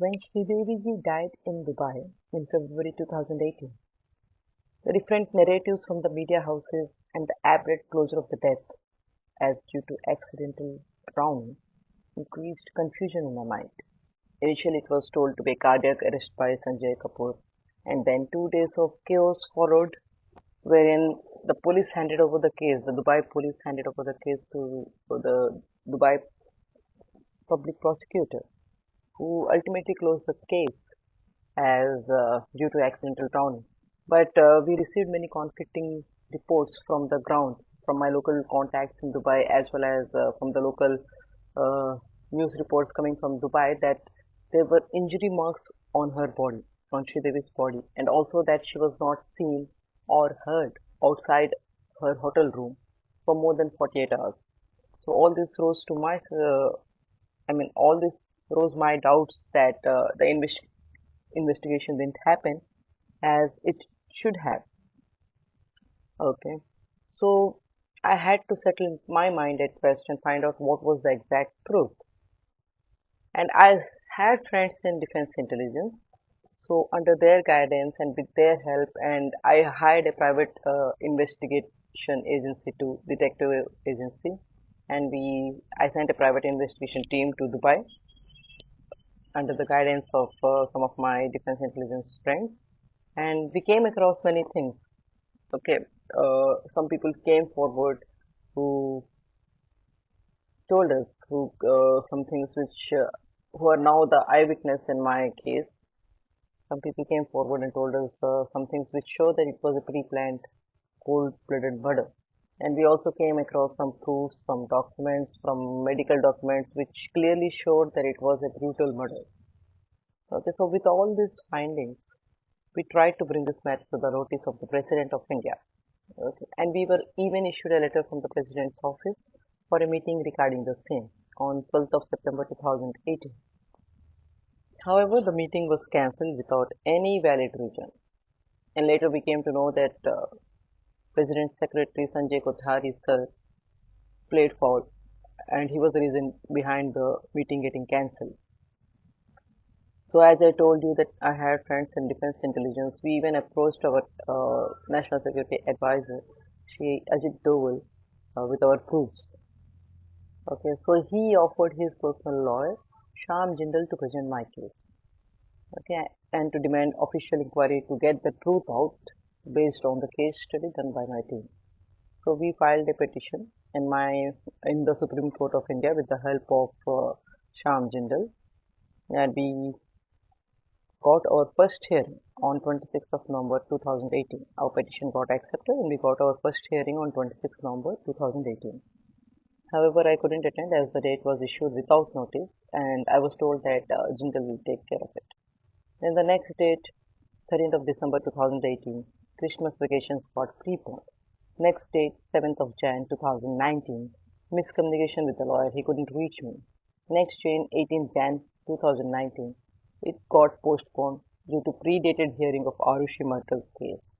When Sridevi ji died in Dubai in February 2018, the different narratives from the media houses and the abrupt closure of the death as due to accidental drowning increased confusion in my mind. Initially, it was told to be a cardiac arrest by Sanjay Kapoor, and then 2 days of chaos followed, wherein the police handed over the case. The Dubai police handed over the case to the Dubai public prosecutor, who ultimately closed the case as due to accidental drowning. But we received many conflicting reports from the ground, from my local contacts in Dubai, as well as from the local uh, news reports coming from Dubai, that there were injury marks on her body, on Sridevi's body, and also that she was not seen or heard outside her hotel room for more than 48 hours. So all this rose to my, all this rose my doubts that the investigation didn't happen as it should have. Okay. So I had to settle my mind at first and find out what was the exact truth. And I had friends in defense intelligence. So under their guidance and with their help, and I hired a private investigation agency to detective agency, and I sent a private investigation team to Dubai under the guidance of some of my defense intelligence friends, and we came across many things. Okay, some people came forward who told us some things which who are now the eyewitness in my case. Some people came forward and told us some things which show that it was a pre-planned, cold-blooded murder. And we also came across some proofs, some documents, from medical documents which clearly showed that it was a brutal murder. Okay, so with all these findings, we tried to bring this matter to the notice of the President of India. Okay. And we were even issued a letter from the President's office for a meeting regarding the same on 12th of September 2018. However, the meeting was cancelled without any valid reason. And later we came to know that President Secretary Sanjay Kothari sir played foul, and he was the reason behind the meeting getting cancelled. So as I told you that I had friends in defense intelligence, we even approached our national security advisor, Shri Ajit Doval, with our proofs. Okay, so he offered his personal lawyer, Sham Jindal, to present my case. Okay, and to demand official inquiry to get the truth out based on the case study done by my team. So we filed a petition in the Supreme Court of India with the help of Sham Jindal, and we got our first hearing on 26th of November 2018. Our petition got accepted and we got our first hearing on 26th November 2018. However, I couldn't attend as the date was issued without notice, and I was told that Jindal will take care of it. Then the next date, 13th of December 2018, Christmas vacations got preponed. Next date, 7th of Jan 2019, miscommunication with the lawyer, he couldn't reach me. Next Jane, 18th Jan 2019, it got postponed due to predated hearing of Arushi murder case.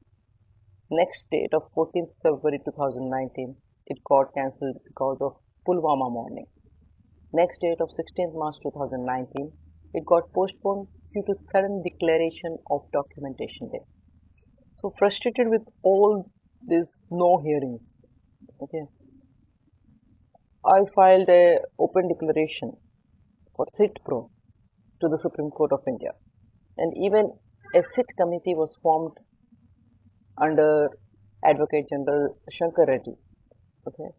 Next date of 14th February 2019, it got cancelled because of Pulwama morning. Next date of 16th March 2019, it got postponed due to sudden declaration of documentation day. So frustrated with all these no hearings, okay, I filed a open declaration for sit pro to the Supreme Court of India, and even a sit committee was formed under Advocate General Shankar Reddy. Okay,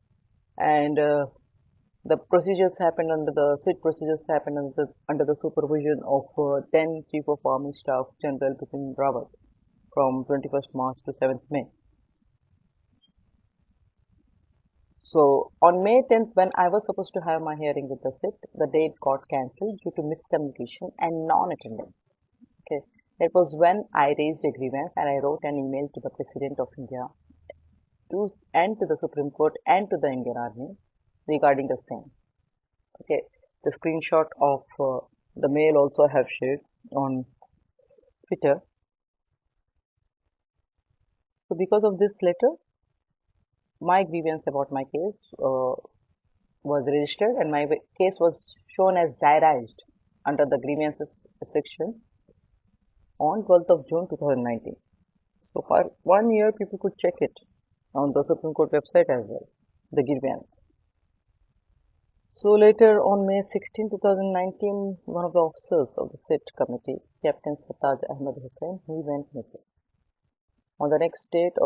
and the procedures happened under the sit procedures happened under the supervision of then Chief of Army Staff General Bipin Rawat from 21st March to 7th May. So on May 10th, when I was supposed to have my hearing with the sit, the date got cancelled due to miscommunication and non-attendance. Okay, it was when I raised a grievance and I wrote an email to the President of India and to the Supreme Court and to the Indian Army regarding the same. Okay, the screenshot of the mail also I have shared on Twitter. So because of this letter, my grievance about my case was registered and my case was shown as diarized under the grievances section on 12th of June 2019. So for 1 year, people could check it on the Supreme Court website as well, the grievance. So later on May 16, 2019, one of the officers of the SIT committee, Captain Sartaj Ahmed Hussain, he went missing. On the next date,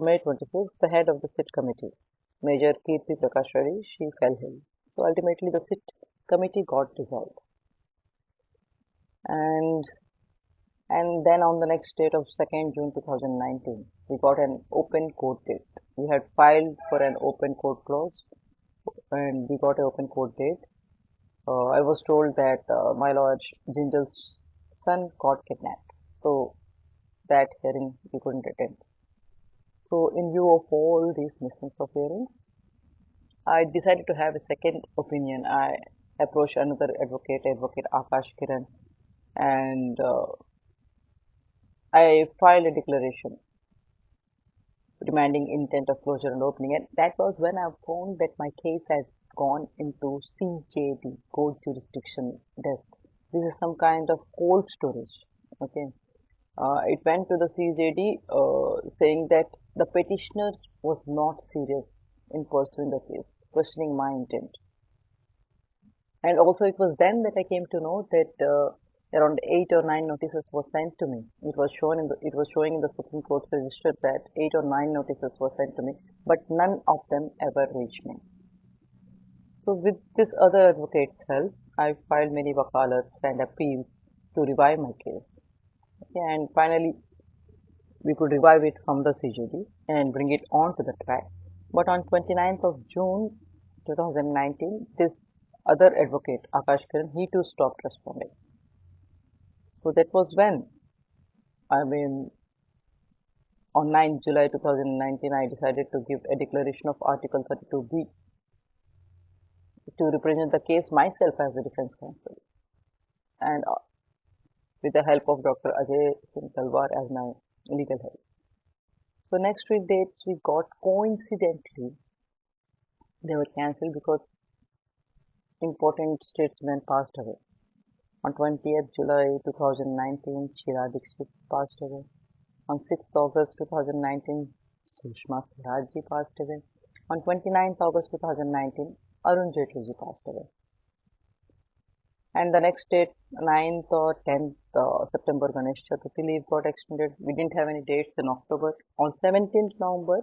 May 26, the head of the SIT committee, Major Kirti Prakash Reddy, she fell ill. So ultimately the SIT committee got dissolved. And then on the next date of 2nd June 2019, we got an open court date. We had filed for an open court clause and we got an open court date. I was told that my lord Jinjal's son got kidnapped. So that hearing we couldn't attend. So in view of all these missings of hearings, I decided to have a second opinion. I approached another advocate, Advocate Akash Kiran, and I filed a declaration demanding intent of closure and opening, and that was when I found that my case has gone into CJD, court jurisdiction desk. This is some kind of cold storage. Okay, it went to the CJD saying that the petitioner was not serious in pursuing the case, questioning my intent. And also it was then that I came to know that around 8 or 9 notices were sent to me. It was showing in the Supreme Court's register that 8 or 9 notices were sent to me, but none of them ever reached me. So with this other advocate's help, I filed many wakalats and appeals to revive my case. Okay, and finally, we could revive it from the CJD and bring it on to the track. But on 29th of June 2019, this other advocate, Akash Kiran, he too stopped responding. So that was when, on 9th July 2019, I decided to give a declaration of Article 32B to represent the case myself as the defense counsel, and with the help of Dr. Ajay Singh Talwar as my legal help. So next week dates we got, coincidentally, they were cancelled because important statesmen passed away. On 20th July 2019, Shira Dixit passed away. On 6th August 2019, Sushma Swaraj ji passed away. On 29th August 2019, Arun Jaitley ji passed away. And the next date, 9th or 10th September, Ganesh Chaturthi leave got extended. We didn't have any dates in October. On 17th November,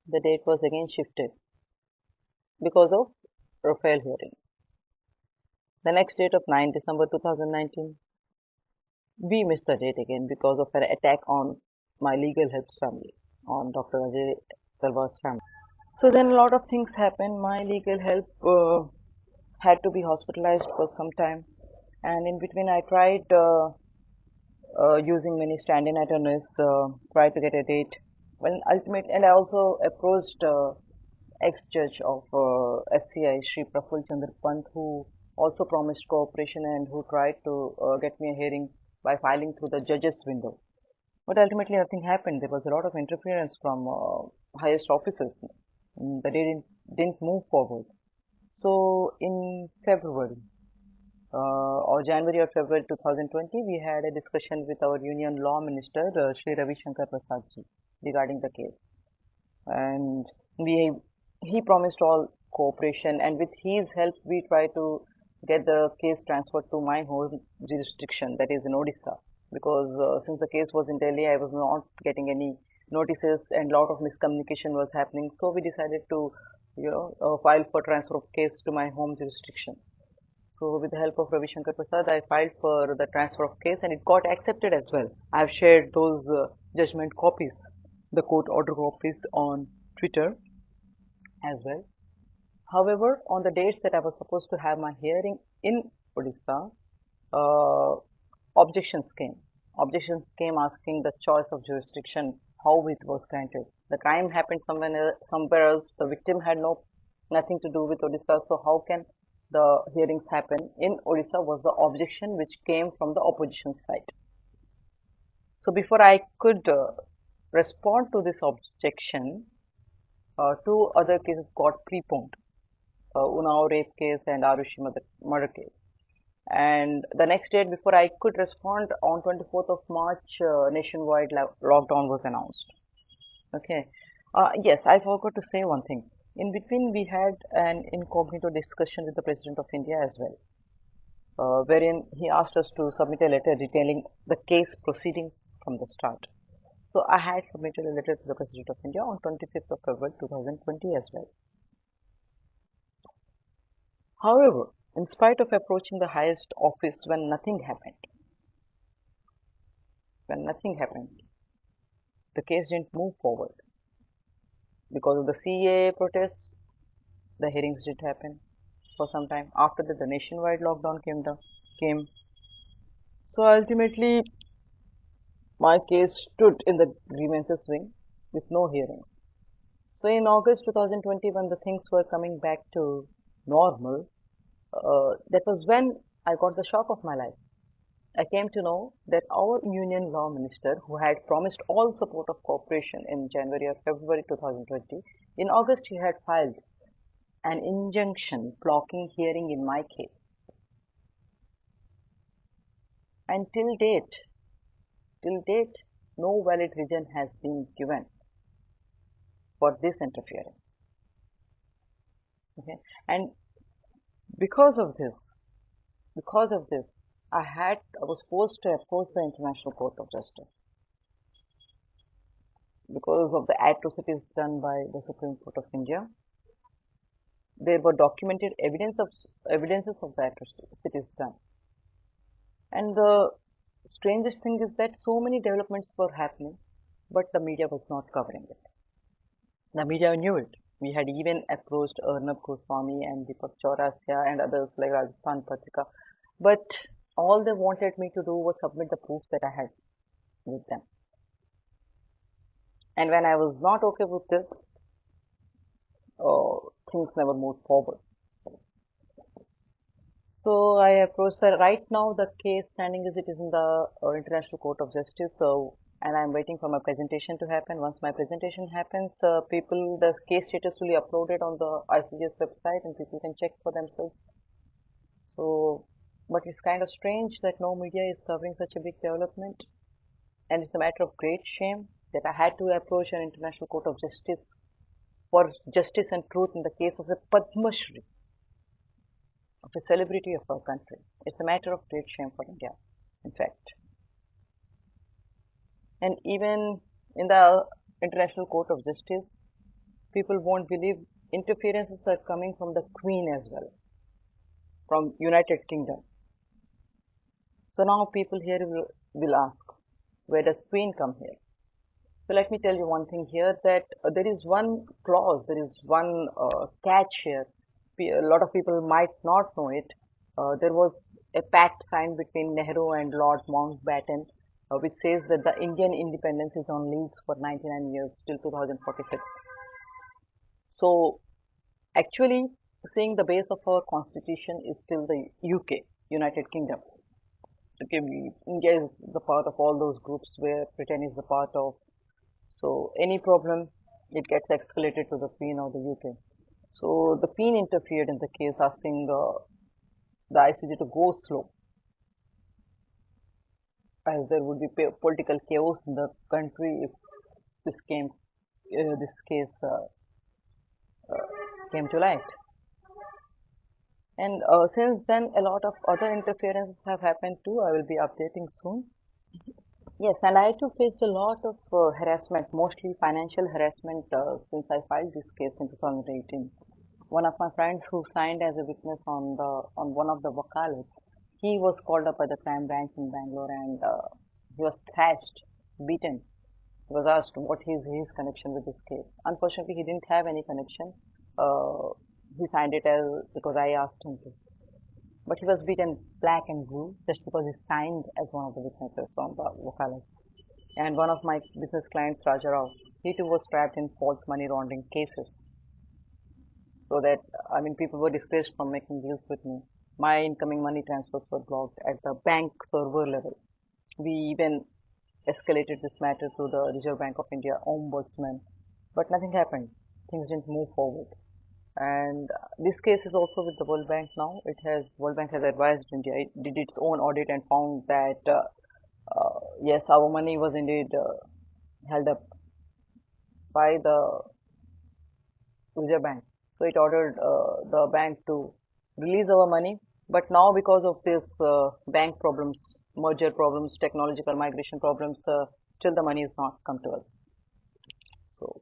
the date was again shifted because of Rafael hearing. The next date of 9th December 2019, we missed the date again because of an attack on my legal help's family, on Dr. Ajay Talwar's family. So then a lot of things happened. My legal help had to be hospitalized for some time, and in between I tried using many stand-in attorneys, tried to get a date. Well, ultimately, and I also approached ex-judge of SCI, Shri Praful Chandra Pant, who also promised cooperation and who tried to get me a hearing by filing through the judge's window. But ultimately nothing happened. There was a lot of interference from highest officers. The day didn't move forward. So in February or January or February 2020, we had a discussion with our Union Law Minister, Shri Ravi Shankar Prasad ji, regarding the case. And he promised all cooperation, and with his help, we tried to get the case transferred to my home jurisdiction, that is in Odisha, because since the case was in Delhi, I was not getting any notices and a lot of miscommunication was happening. So we decided to, file for transfer of case to my home jurisdiction. So with the help of Ravi Shankar Prasad, I filed for the transfer of case and it got accepted as well. I have shared those judgment copies, the court order copies on Twitter as well. However, on the dates that I was supposed to have my hearing in Odisha, objections came. Objections came asking the choice of jurisdiction, how it was granted. The crime happened somewhere else. The victim had nothing to do with Odisha. So how can the hearings happen in Odisha was the objection which came from the opposition side. So before I could respond to this objection, two other cases got preponed. Unnao rape case and Arushi murder case. And the next date before I could respond, on 24th of March, nationwide lockdown was announced. Okay. Yes, I forgot to say one thing. In between, we had an incognito discussion with the President of India as well, wherein he asked us to submit a letter detailing the case proceedings from the start. So I had submitted a letter to the President of India on 25th of February 2020 as well. However, in spite of approaching the highest office when nothing happened, the case didn't move forward. Because of the CAA protests, the hearings didn't happen for some time. After that, the nationwide lockdown came. So ultimately, my case stood in the grievances wing with no hearings. So in August 2020, when the things were coming back to normal, that was when I got the shock of my life. I came to know that our Union Law Minister, who had promised all support of cooperation in January or February 2020, in August he had filed an injunction blocking hearing in my case. And till date, no valid reason has been given for this interference. Okay, and because of this, I was forced to approach the International Court of Justice because of the atrocities done by the Supreme Court of India. There were documented evidences of the atrocities done. And the strangest thing is that so many developments were happening, but the media was not covering it. The media knew it. We had even approached Arnab Goswami and Deepak Chaurasia and others like Rajasthan Patrika, but all they wanted me to do was submit the proofs that I had with them. And when I was not okay with this, things never moved forward. So I approached her. Right now, the case standing as it is in the International Court of Justice. So, and I'm waiting for my presentation to happen. Once my presentation happens, the case status will be uploaded on the ICJ's website, and people can check for themselves. So, but it's kind of strange that no media is covering such a big development, and it's a matter of great shame that I had to approach an International Court of Justice for justice and truth in the case of a Padma Shri, of a celebrity of our country. It's a matter of great shame for India, in fact. And even in the International Court of Justice, people won't believe interferences are coming from the Queen as well, from United Kingdom. So now people here will ask, where does Queen come here? So let me tell you one thing here, that there is one clause, there is one catch here. A lot of people might not know it. There was a pact signed between Nehru and Lord Mountbatten, which says that the Indian independence is on lease for 99 years till 2046. So actually, seeing the base of our constitution is still the UK, United Kingdom. Okay, India is the part of all those groups where Britain is the part of. So any problem, it gets escalated to the Queen or the UK. So the Queen interfered in the case, asking the ICJ to go slow, as there would be political chaos in the country if this case came to light. And since then, a lot of other interferences have happened too. I will be updating soon. Yes, and I too faced a lot of harassment, mostly financial harassment, since I filed this case in 2018. One of my friends who signed as a witness on one of the wakalats, he was called up by the crime branch in Bangalore, and he was thrashed, beaten. He was asked what is his connection with this case. Unfortunately, he didn't have any connection. He signed it as because I asked him to. But he was beaten black and blue just because he signed as one of the witnesses on the wakalat. And one of my business clients, Raja Rao, he too was trapped in false money laundering cases. So that, I mean, people were discouraged from making deals with me. My incoming money transfers were blocked at the bank server level. We even escalated this matter to the Reserve Bank of India Ombudsman, but nothing happened. Things didn't move forward. And this case is also with the World Bank now. World Bank has advised India. It did its own audit and found that yes, our money was indeed held up by the Reserve Bank. So it ordered the bank to release our money. But now, because of this bank problems, merger problems, technological migration problems, still the money is not come to us. So